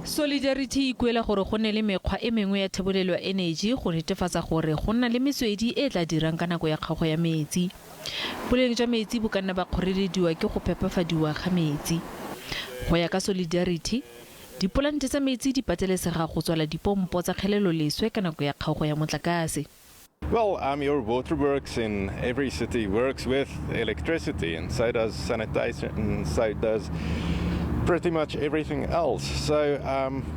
Solidarity e kuela gore go nne le mekgwa e mengwe ya thebolelo ya energy go netefatsa gore go nna le metswedi e tla dirang ka nako ya kgago ya metsi. Boleng jwa metsi bo ka nna ba kgorelediwa ke go phepafadiwa ga metsi. Go ya ka Solidarity, dipolante tsa metsi di patelesega go tswala dipompo tsa kgeleloleswe ka nako ya kgago ya motlakase. Well, your waterworks in every city works with electricity, and so does sanitation, and so does pretty much everything else. So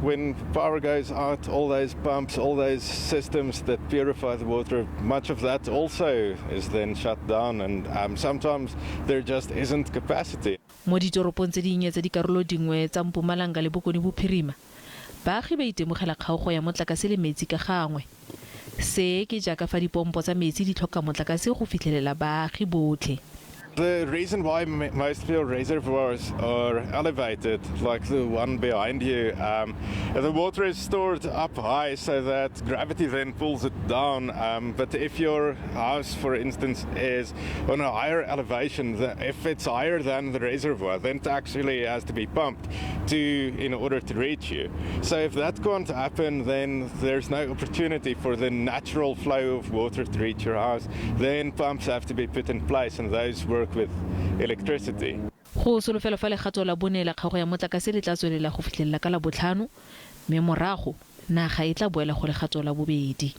when power goes out, all those pumps, all those systems that purify the water, much of that also is then shut down, and sometimes there just isn't capacity. Mo ditoropong tse dinnye tsa dikarolo dingwe tsa Mpumalanga le Bokone Bophirima, baagi ba itemogela kgaogo ya motlakase le metsi ka gangwe. Se ke jaaka fa dipompo tsa metsi di tlhoka motlakase go fitlhelela baagi botlhe. The reason why most of your reservoirs are elevated, like the one behind you, the water is stored up high so that gravity then pulls it down. But if your house, for instance, is on a higher elevation, if it's higher than the reservoir, then it actually has to be pumped in order to reach you. So if that can't happen, then there's no opportunity for the natural flow of water to reach your house. Then pumps have to be put in place, and those work with electricity. Go solofela fa legato la bone la kgago ya motlakase le tla tswelela go fitlhelela ka la botlhano, mme morago naga e tla boela go legato la bobedi.